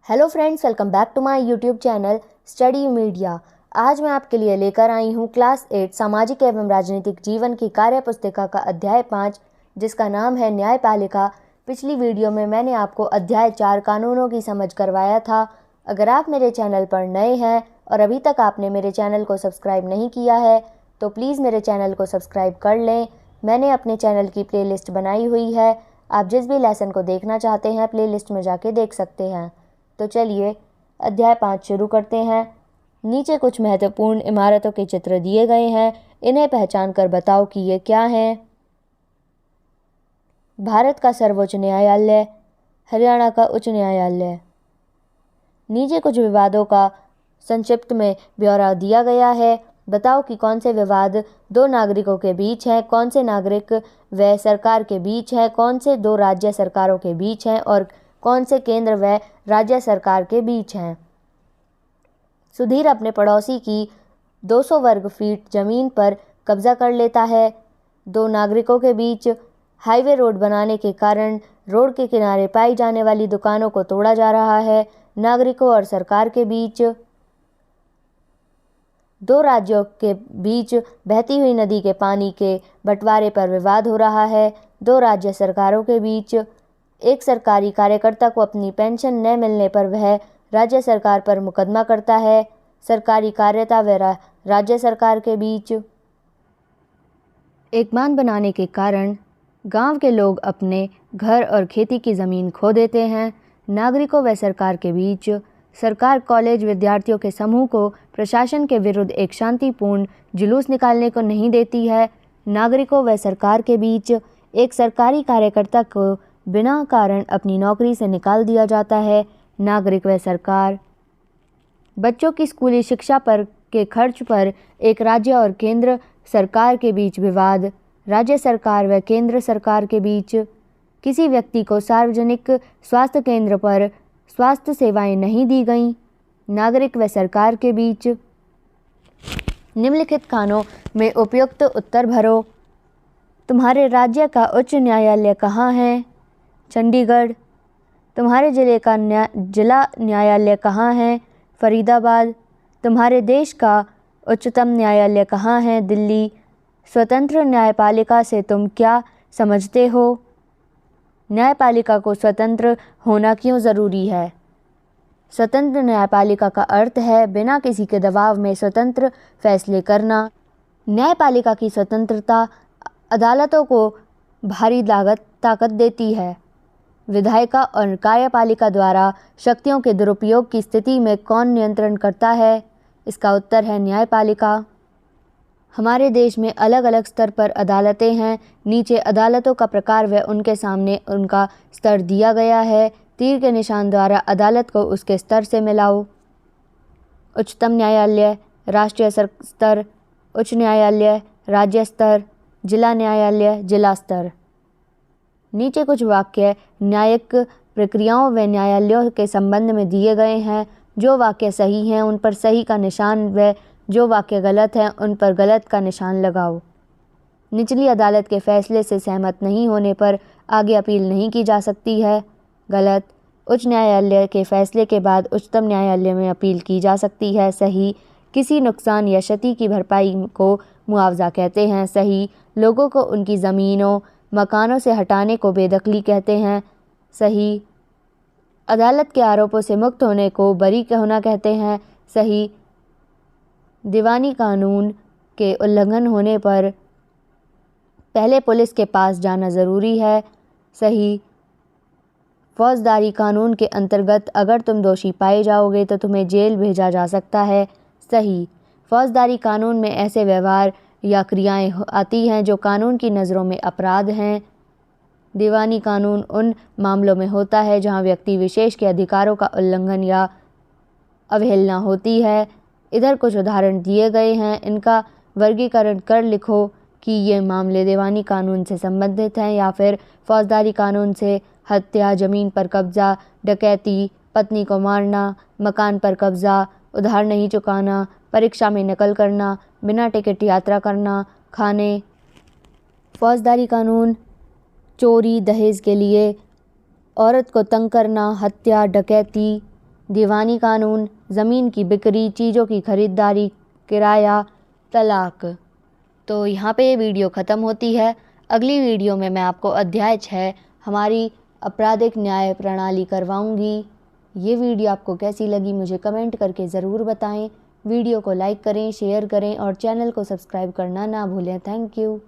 Hello friends, welcome back to my YouTube channel study media. आज मैं आपके लिए लेकर आई हूँ क्लास 8 सामाजिक एवं राजनीतिक जीवन की कार्य पुस्तिका का अध्याय 5, जिसका नाम है न्यायपालिका। पिछली वीडियो में मैंने आपको अध्याय 4 कानूनों की समझ करवाया था। अगर आप मेरे चैनल पर नए हैं और अभी तक आपने मेरे चैनल को सब्सक्राइब नहीं किया है तो प्लीज़ मेरे चैनल को सब्सक्राइब कर लें। मैंने अपने चैनल की प्लेलिस्ट बनाई हुई है, आप जिस भी लेसन को देखना चाहते हैं प्लेलिस्ट में जाके देख सकते हैं। तो चलिए अध्याय 5 शुरू करते हैं। नीचे कुछ महत्वपूर्ण इमारतों के चित्र दिए गए हैं, इन्हें पहचान कर बताओ कि ये क्या हैं। भारत का सर्वोच्च न्यायालय, हरियाणा का उच्च न्यायालय। नीचे कुछ विवादों का संक्षिप्त में ब्यौरा दिया गया है। बताओ कि कौन से विवाद दो नागरिकों के बीच हैं, कौन से नागरिक व सरकार के बीच हैं, कौन से दो राज्य सरकारों के बीच हैं और कौन से केंद्र व राज्य सरकार के बीच हैं। सुधीर अपने पड़ोसी की 200 वर्ग फीट जमीन पर कब्जा कर लेता है। दो नागरिकों के बीच हाईवे रोड बनाने के कारण रोड के किनारे पाई जाने वाली दुकानों को तोड़ा जा रहा है। नागरिकों और सरकार के बीच, दो राज्यों के बीच बहती हुई नदी के पानी के बंटवारे पर विवाद हो रहा है। दो राज्य सरकारों के बीच, एक सरकारी कार्यकर्ता को अपनी पेंशन न मिलने पर वह राज्य सरकार पर मुकदमा करता है। सरकारी कार्यता व राज्य सरकार के बीच, एक बांध बनाने के कारण गांव के लोग अपने घर और खेती की ज़मीन खो देते हैं। नागरिकों व सरकार के बीच, सरकार कॉलेज विद्यार्थियों के समूह को प्रशासन के विरुद्ध एक शांतिपूर्ण जुलूस निकालने को नहीं देती है। नागरिकों व सरकार के बीच, एक सरकारी कार्यकर्ता को बिना कारण अपनी नौकरी से निकाल दिया जाता है। नागरिक व सरकार, बच्चों की स्कूली शिक्षा पर के खर्च पर एक राज्य और केंद्र सरकार के बीच विवाद। राज्य सरकार व केंद्र सरकार के बीच, किसी व्यक्ति को सार्वजनिक स्वास्थ्य केंद्र पर स्वास्थ्य सेवाएं नहीं दी गईं। नागरिक व सरकार के बीच, निम्नलिखित खानों में उपयुक्त उत्तर भरो। तुम्हारे राज्य का उच्च न्यायालय कहाँ है? चंडीगढ़। तुम्हारे जिले का जिला न्यायालय कहाँ है? फरीदाबाद। तुम्हारे देश का उच्चतम न्यायालय कहाँ है? दिल्ली। स्वतंत्र न्यायपालिका से तुम क्या समझते हो? न्यायपालिका को स्वतंत्र होना क्यों ज़रूरी है? स्वतंत्र न्यायपालिका का अर्थ है बिना किसी के दबाव में स्वतंत्र फैसले करना। न्यायपालिका की स्वतंत्रता अदालतों को भारी ताकत देती है। विधायिका और कार्यपालिका द्वारा शक्तियों के दुरुपयोग की स्थिति में कौन नियंत्रण करता है? इसका उत्तर है न्यायपालिका। हमारे देश में अलग अलग स्तर पर अदालतें हैं। नीचे अदालतों का प्रकार व उनके सामने उनका स्तर दिया गया है। तीर के निशान द्वारा अदालत को उसके स्तर से मिलाओ। उच्चतम न्यायालय, राष्ट्रीय स्तर, उच्च न्यायालय, राज्य स्तर, जिला न्यायालय, जिला स्तर। नीचे कुछ वाक्य न्यायिक प्रक्रियाओं व न्यायालयों के संबंध में दिए गए हैं। जो वाक्य सही हैं उन पर सही का निशान व जो वाक्य गलत हैं उन पर गलत का निशान लगाओ। निचली अदालत के फैसले से सहमत नहीं होने पर आगे अपील नहीं की जा सकती है। गलत। उच्च न्यायालय के फैसले के बाद उच्चतम न्यायालय में अपील की जा सकती है। सही। किसी नुकसान या क्षति की भरपाई को मुआवजा कहते हैं। सही। लोगों को उनकी ज़मीनों मकानों से हटाने को बेदखली कहते हैं। सही। अदालत के आरोपों से मुक्त होने को बरी होना कहते हैं। सही। दीवानी कानून के उल्लंघन होने पर पहले पुलिस के पास जाना ज़रूरी है। सही। फौजदारी कानून के अंतर्गत अगर तुम दोषी पाए जाओगे तो तुम्हें जेल भेजा जा सकता है। सही। फौजदारी कानून में ऐसे व्यवहार या क्रियाएं आती हैं जो कानून की नज़रों में अपराध हैं। दीवानी कानून उन मामलों में होता है जहां व्यक्ति विशेष के अधिकारों का उल्लंघन या अवहेलना होती है। इधर कुछ उदाहरण दिए गए हैं, इनका वर्गीकरण कर लिखो कि ये मामले दीवानी कानून से संबंधित हैं या फिर फौजदारी कानून से। हत्या, ज़मीन पर कब्जा, डकैती, पत्नी को मारना, मकान पर कब्जा, उधार नहीं चुकाना, परीक्षा में नकल करना, बिना टिकट यात्रा करना, खाने। फौजदारी कानून, चोरी, दहेज के लिए, औरत को तंग करना, हत्या, डकैती, दीवानी कानून, ज़मीन की बिक्री, चीज़ों की खरीदारी, किराया, तलाक। तो यहाँ पे ये वीडियो ख़त्म होती है। अगली वीडियो में मैं आपको अध्याय 6 हमारी आपराधिक न्याय प्रणाली करवाऊँगी। ये वीडियो आपको कैसी लगी मुझे कमेंट करके ज़रूर बताएं। वीडियो को लाइक करें, शेयर करें और चैनल को सब्सक्राइब करना ना भूलें। Thank you.